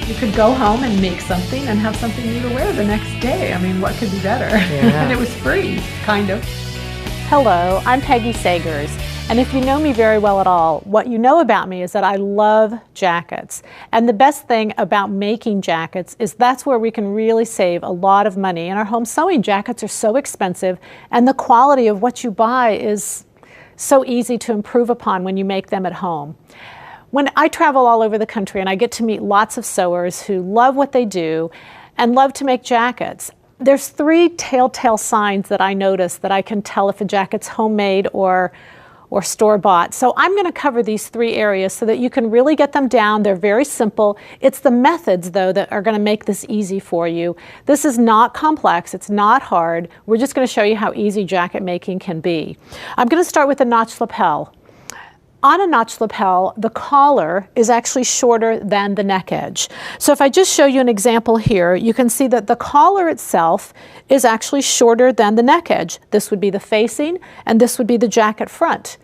You could go home and make something and have something new to wear the next day. I mean, what could be better? Yeah. And it was free, kind of. Hello, I'm Peggy Sagers, and if you know me very well at all, what you know about me is that I love jackets. And the best thing about making jackets is that's where we can really save a lot of money. In our home sewing, jackets are so expensive, and the quality of what you buy is so easy to improve upon when you make them at home. When I travel all over the country and I get to meet lots of sewers who love what they do and love to make jackets, there's three telltale signs that I notice that I can tell if a jacket's homemade or store-bought. So I'm going to cover these three areas so that you can really get them down. They're very simple. It's the methods, though, that are going to make this easy for you. This is not complex. It's not hard. We're just going to show you how easy jacket making can be. I'm going to start with the notch lapel. On a notch lapel, the collar is actually shorter than the neck edge. So if I just show you an example here, you can see that the collar itself is actually shorter than the neck edge. This would be the facing, and this would be the jacket front.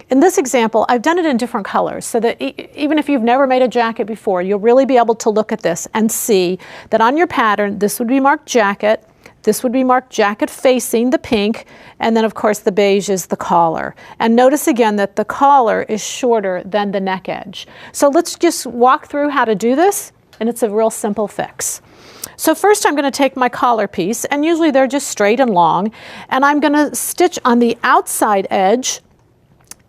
In this example, I've done it in different colors so that even if you've never made a jacket before, you'll really be able to look at this and see that on your pattern, this would be marked jacket, this would be marked jacket facing, the pink, and then of course the beige is the collar. And notice again that the collar is shorter than the neck edge. So let's just walk through how to do this, and it's a real simple fix. So first I'm going to take my collar piece, and usually they're just straight and long, and I'm going to stitch on the outside edge.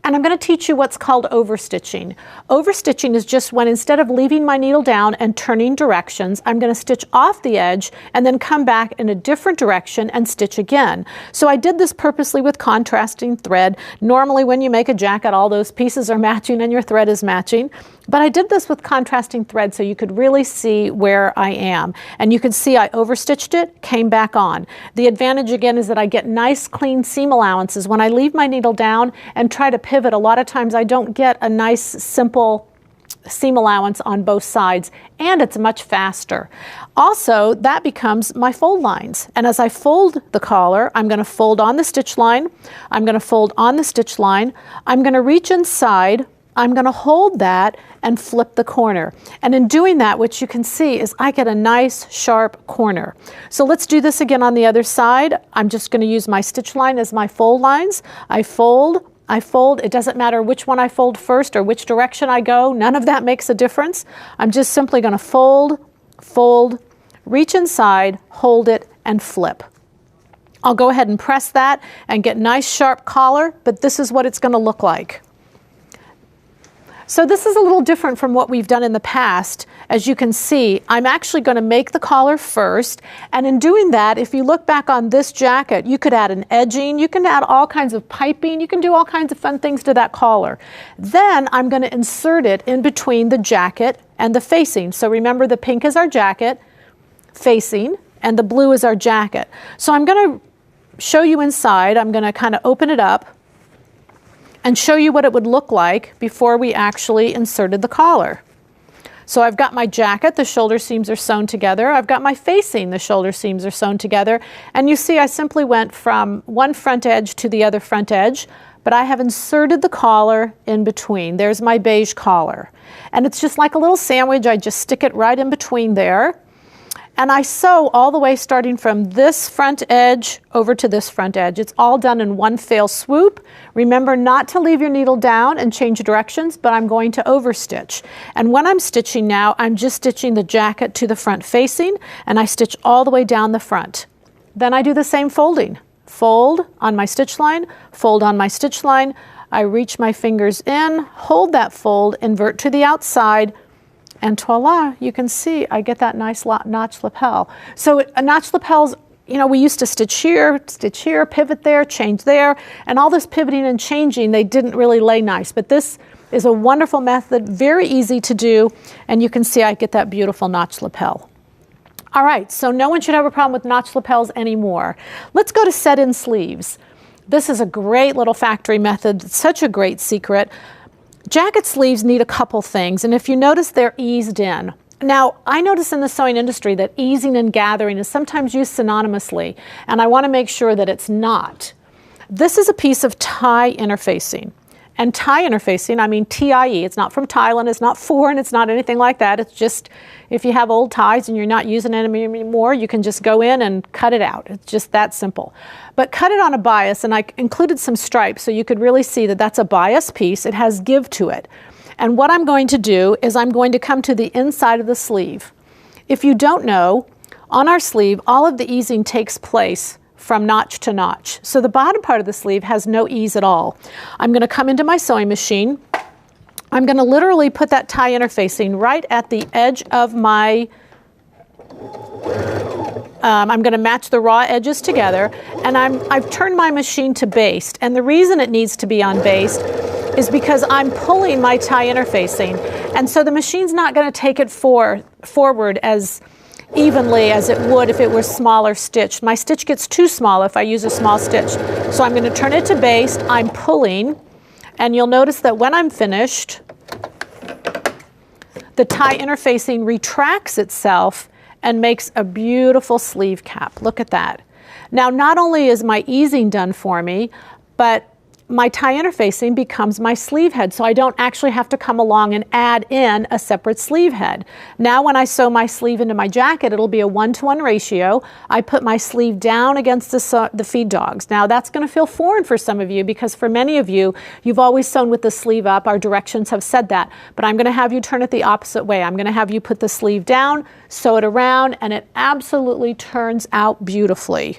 And I'm going to teach you what's called overstitching. Overstitching is just when instead of leaving my needle down and turning directions, I'm going to stitch off the edge and then come back in a different direction and stitch again. So I did this purposely with contrasting thread. Normally when you make a jacket, all those pieces are matching and your thread is matching. But I did this with contrasting thread so you could really see where I am. And you can see I overstitched it, came back on. The advantage again is that I get nice clean seam allowances. When I leave my needle down and try to pivot, a lot of times I don't get a nice simple seam allowance on both sides, and it's much faster. Also, that becomes my fold lines. And as I fold the collar, I'm going to fold on the stitch line, I'm going to fold on the stitch line, I'm going to reach inside, I'm going to hold that and flip the corner. And in doing that, what you can see is I get a nice sharp corner. So let's do this again on the other side. I'm just going to use my stitch line as my fold lines. I fold. It doesn't matter which one I fold first or which direction I go. None of that makes a difference. I'm just simply going to fold, fold, reach inside, hold it, and flip. I'll go ahead and press that and get nice sharp collar, but this is what it's going to look like. So this is a little different from what we've done in the past. As you can see, I'm actually going to make the collar first, and in doing that, if you look back on this jacket, you could add an edging, you can add all kinds of piping, you can do all kinds of fun things to that collar. Then I'm going to insert it in between the jacket and the facing. So remember, the pink is our jacket, facing, and the blue is our jacket. So I'm going to show you inside. I'm going to kind of open it up and show you what it would look like before we actually inserted the collar. So I've got my jacket, the shoulder seams are sewn together. I've got my facing, the shoulder seams are sewn together. And you see I simply went from one front edge to the other front edge, but I have inserted the collar in between. There's my beige collar. And it's just like a little sandwich. I just stick it right in between there. And I sew all the way starting from this front edge over to this front edge. It's all done in one fell swoop. Remember not to leave your needle down and change directions, but I'm going to overstitch. And when I'm stitching now, I'm just stitching the jacket to the front facing, and I stitch all the way down the front. Then I do the same folding. Fold on my stitch line, fold on my stitch line. I reach my fingers in, hold that fold, invert to the outside, and voila, you can see I get that nice notch lapel. So a notch lapels, you know, we used to stitch here, pivot there, change there, and all this pivoting and changing, they didn't really lay nice. But this is a wonderful method, very easy to do, and you can see I get that beautiful notch lapel. All right, so no one should have a problem with notch lapels anymore. Let's go to set-in sleeves. This is a great little factory method, it's such a great secret. Jacket sleeves need a couple things, and if you notice, they're eased in. Now, I notice in the sewing industry that easing and gathering is sometimes used synonymously, and I want to make sure that it's not. This is a piece of tie interfacing, And tie interfacing, I mean TIE, it's not from Thailand, it's not foreign, it's not anything like that. It's just, if you have old ties and you're not using them anymore, you can just go in and cut it out. It's just that simple. But cut it on a bias, and I included some stripes so you could really see that that's a bias piece. It has give to it. And what I'm going to do is I'm going to come to the inside of the sleeve. If you don't know, on our sleeve, all of the easing takes place from notch to notch. So the bottom part of the sleeve has no ease at all. I'm going to come into my sewing machine. I'm going to literally put that tie interfacing right at the edge of my, I'm going to match the raw edges together, and I've turned my machine to baste. And the reason it needs to be on baste is because I'm pulling my tie interfacing. And so the machine's not going to take it forward as evenly as it would if it were smaller stitched. My stitch gets too small if I use a small stitch. So I'm going to turn it to baste, I'm pulling, and you'll notice that when I'm finished, the tie interfacing retracts itself and makes a beautiful sleeve cap. Look at that. Now, not only is my easing done for me, but my tie interfacing becomes my sleeve head, so I don't actually have to come along and add in a separate sleeve head. Now when I sew my sleeve into my jacket, it'll be a 1-to-1 ratio. I put my sleeve down against the feed dogs. Now that's going to feel foreign for some of you, because for many of you, you've always sewn with the sleeve up. Our directions have said that, but I'm going to have you turn it the opposite way. I'm going to have you put the sleeve down, sew it around, and it absolutely turns out beautifully.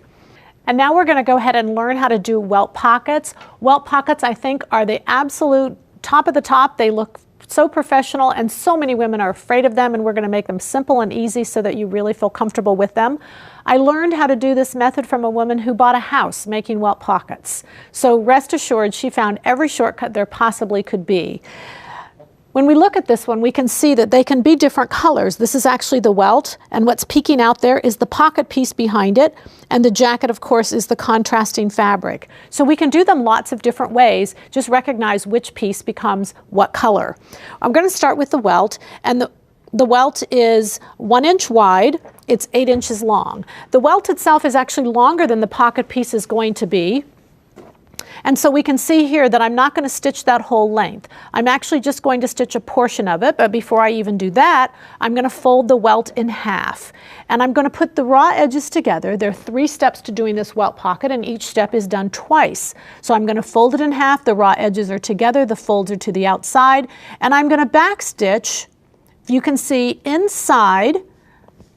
And now we're going to go ahead and learn how to do welt pockets. Welt pockets, I think, are the absolute top of the top. They look so professional, and so many women are afraid of them, and we're going to make them simple and easy so that you really feel comfortable with them. I learned how to do this method from a woman who bought a house making welt pockets. So rest assured, she found every shortcut there possibly could be. When we look at this one, we can see that they can be different colors. This is actually the welt, and what's peeking out there is the pocket piece behind it, and the jacket, of course, is the contrasting fabric. So we can do them lots of different ways. Just recognize which piece becomes what color. I'm going to start with the welt, and the welt is 1 inch wide. It's 8 inches long. The welt itself is actually longer than the pocket piece is going to be. And so we can see here that I'm not going to stitch that whole length. I'm actually just going to stitch a portion of it, but before I even do that, I'm going to fold the welt in half. And I'm going to put the raw edges together. There are 3 steps to doing this welt pocket, and each step is done twice. So I'm going to fold it in half, the raw edges are together, the folds are to the outside, and I'm going to back stitch, you can see, inside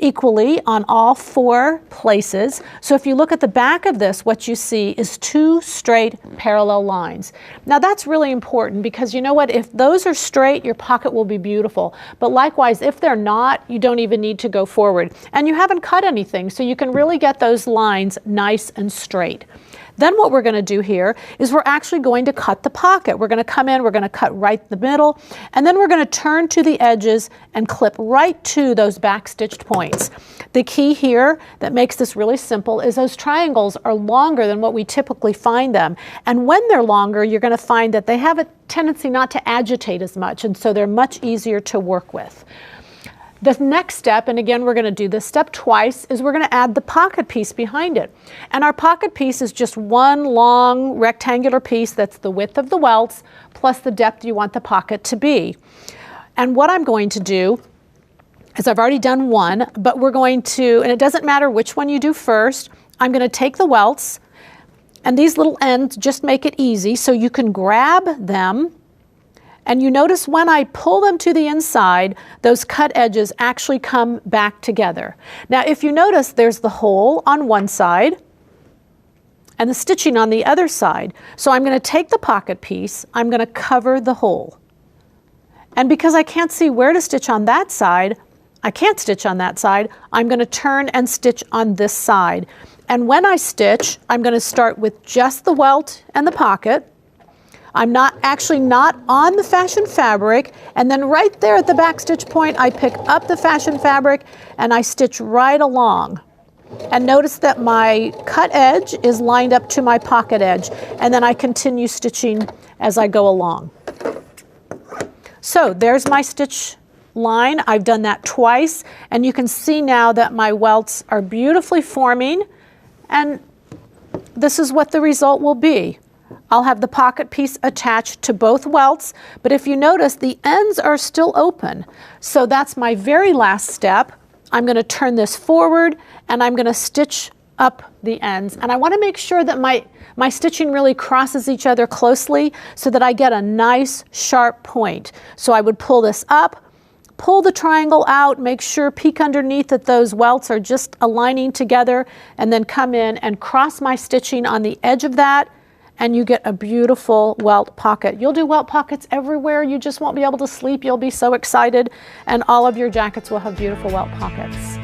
equally on all 4 places. So if you look at the back of this, what you see is 2 straight parallel lines. Now that's really important, because you know what? If those are straight, your pocket will be beautiful. But likewise, if they're not, you don't even need to go forward. And you haven't cut anything, so you can really get those lines nice and straight. Then what we're going to do here is we're actually going to cut the pocket. We're going to come in, we're going to cut right in the middle, and then we're going to turn to the edges and clip right to those back stitched points. The key here that makes this really simple is those triangles are longer than what we typically find them. And when they're longer, you're going to find that they have a tendency not to agitate as much, and so they're much easier to work with. The next step, and again we're going to do this step twice, is we're going to add the pocket piece behind it. And our pocket piece is just one long rectangular piece that's the width of the welts plus the depth you want the pocket to be. And what I'm going to do is, I've already done one, but we're going to, and it doesn't matter which one you do first, I'm going to take the welts, and these little ends just make it easy so you can grab them. And you notice when I pull them to the inside, those cut edges actually come back together. Now, if you notice, there's the hole on one side and the stitching on the other side. So I'm going to take the pocket piece, I'm going to cover the hole. And because I can't see where to stitch on that side, I can't stitch on that side, I'm going to turn and stitch on this side. And when I stitch, I'm going to start with just the welt and the pocket. I'm not on the fashion fabric, and then right there at the back stitch point, I pick up the fashion fabric and I stitch right along. And notice that my cut edge is lined up to my pocket edge, and then I continue stitching as I go along. So there's my stitch line. I've done that twice, and you can see now that my welts are beautifully forming, and this is what the result will be. I'll have the pocket piece attached to both welts, but if you notice, the ends are still open. So that's my very last step. I'm going to turn this forward and I'm going to stitch up the ends. And I want to make sure that my stitching really crosses each other closely so that I get a nice sharp point. So I would pull this up, pull the triangle out, make sure, peek underneath that those welts are just aligning together, and then come in and cross my stitching on the edge of that, and you get a beautiful welt pocket. You'll do welt pockets everywhere. You just won't be able to sleep. You'll be so excited, and all of your jackets will have beautiful welt pockets.